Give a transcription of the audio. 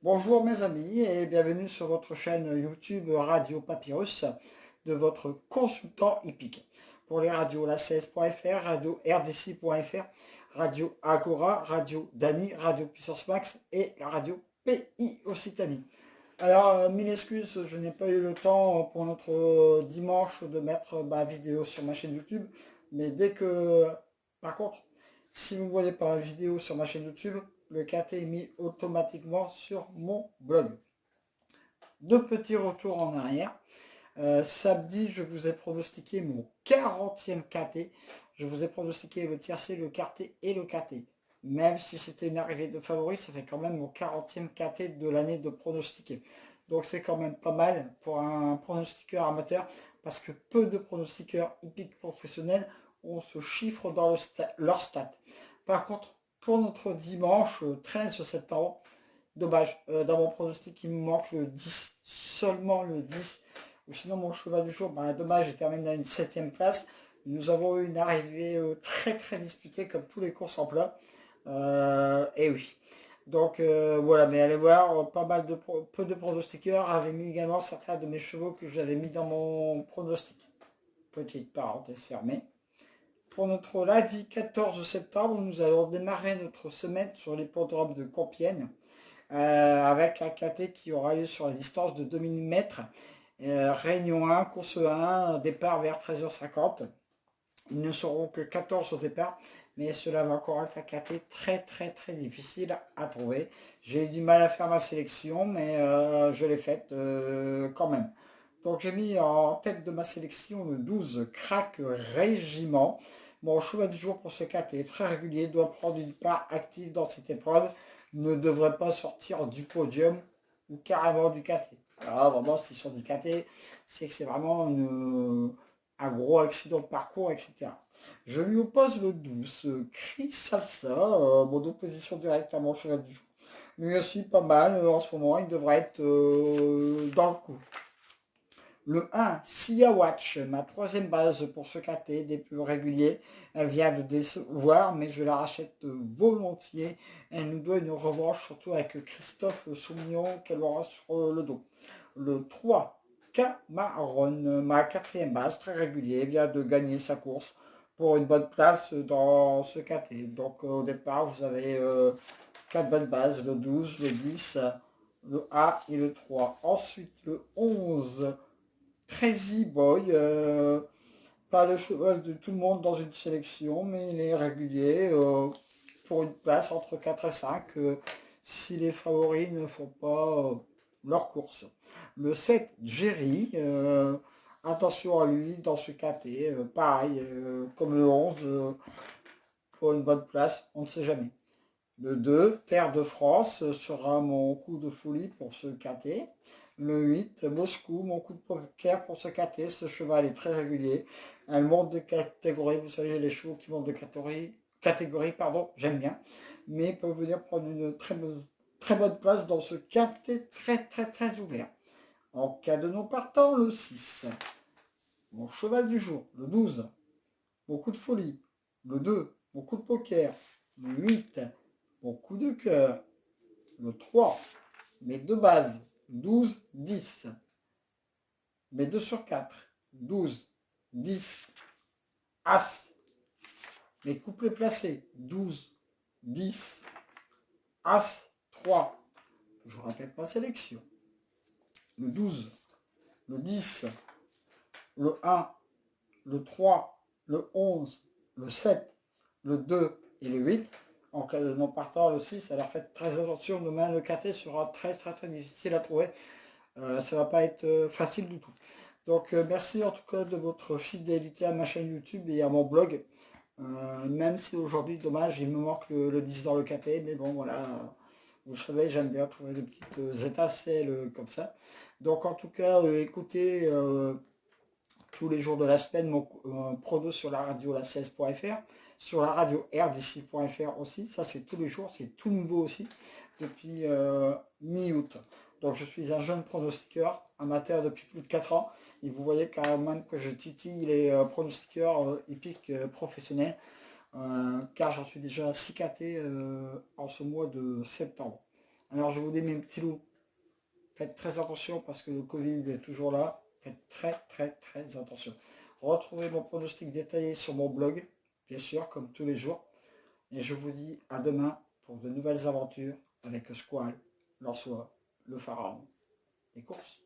Bonjour mes amis et bienvenue sur votre chaîne YouTube Radio Papyrus de votre consultant hippique. Pour les radios la 16.fr, radio rdc.fr, radio Agora, radio Dani, radio Puissance Max et la radio PI Occitanie. Alors, mille excuses, je n'ai pas eu le temps pour notre dimanche de mettre ma vidéo sur ma chaîne YouTube. Mais dès que, par contre, si vous ne voyez pas la vidéo sur ma chaîne YouTube, le KT est mis automatiquement sur mon blog. Deux petits retours en arrière. Samedi, je vous ai pronostiqué mon 40e KT. Je vous ai pronostiqué le tiercé, le quarté et le KT. Même si c'était une arrivée de favoris, ça fait quand même mon 40e KT de l'année de pronostiqué. Donc c'est quand même pas mal pour un pronostiqueur amateur, parce que peu de pronostiqueurs hippiques professionnels ont ce chiffre dans leur stat. Par contre, pour notre dimanche 13 septembre, dommage, dans mon pronostic il me manque le 10, seulement le 10. Ou sinon mon cheval du jour, dommage, il termine à une 7ème place. Nous avons eu une arrivée très très disputée comme tous les courses en plat. Et oui. Donc voilà, mais allez voir, pas mal de peu de pronostiqueurs avaient mis également certains de mes chevaux que j'avais mis dans mon pronostic. Petite parenthèse fermée. Pour notre lundi 14 septembre, nous allons démarrer notre semaine sur l'hippodrome de Compiègne avec un KT qui aura lieu sur la distance de 2000 mètres. Réunion 1, course 1, départ vers 13h50. Ils ne seront que 14 au départ, mais cela va encore être un KT très très très difficile à trouver. J'ai eu du mal à faire ma sélection, mais je l'ai faite quand même. Donc j'ai mis en tête de ma sélection le 12 Crack Régiment. Mon cheval du jour pour ce KT est très régulier, doit prendre une part active dans cette épreuve, ne devrait pas sortir du podium ou carrément du KT. Alors vraiment, s'ils sont du KT, c'est que c'est vraiment un gros accident de parcours, etc. Je lui oppose le 12, Chris Salsa, mon opposition directe à mon cheval du jour. Lui aussi pas mal, en ce moment, il devrait être dans le coup. Le 1, Sia Watch, ma troisième base pour ce KT, des plus réguliers. Elle vient de décevoir, mais je la rachète volontiers. Elle nous doit une revanche, surtout avec Christophe Soumillon qu'elle aura sur le dos. Le 3, Cameron, ma quatrième base, très régulier, vient de gagner sa course pour une bonne place dans ce KT. Donc au départ, vous avez 4 bonnes bases, le 12, le 10, le A et le 3. Ensuite, le 11, Crazy Boy, pas le cheval de tout le monde dans une sélection, mais il est régulier pour une place entre 4 et 5 si les favoris ne font pas leur course. Le 7, Jerry, attention à lui dans ce KT, pareil, comme le 11, pour une bonne place, on ne sait jamais. Le 2, Terre de France, sera mon coup de folie pour ce KT. Le 8, Moscou, mon coup de poker pour ce KT. Ce cheval est très régulier. Elle monte de catégorie. Vous savez, les chevaux qui montent de catégorie, pardon, j'aime bien. Mais peuvent venir prendre une très bonne place dans ce KT très très très ouvert. En cas de non partant, le 6, mon cheval du jour. Le 12, mon coup de folie. Le 2, mon coup de poker. Le 8, mon coup de cœur. Le 3, mes deux bases, 12, 10. Mes 2 sur 4, 12, 10, As. Mes couplets placés, 12, 10, As, 3. Je répète ma sélection. Le 12, le 10, le 1, le 3, le 11, le 7, le 2 et le 8. En cas de non partant, le 6, alors faites très attention, demain le KT sera très très très difficile à trouver. Ça va pas être facile du tout. Donc merci en tout cas de votre fidélité à ma chaîne YouTube et à mon blog. Même si aujourd'hui, dommage, il me manque le 10 dans le KT, mais bon voilà, vous savez, j'aime bien trouver des petites étincelles comme ça. Donc en tout cas, écoutez tous les jours de la semaine mon prono sur la radio la 16.fr, sur la radio rdc.fr aussi, ça c'est tous les jours, c'est tout nouveau aussi, depuis mi-août. Donc je suis un jeune pronostiqueur, amateur depuis plus de 4 ans, et vous voyez quand même que je titille les pronostiqueurs hippiques professionnels, car j'en suis déjà 6 KT en ce mois de septembre. Alors je vous dis mes petits loups, faites très attention parce que le Covid est toujours là. Faites très attention. Retrouvez mon pronostic détaillé sur mon blog, bien sûr, comme tous les jours. Et je vous dis à demain pour de nouvelles aventures avec Squall, Lançois, le pharaon des courses.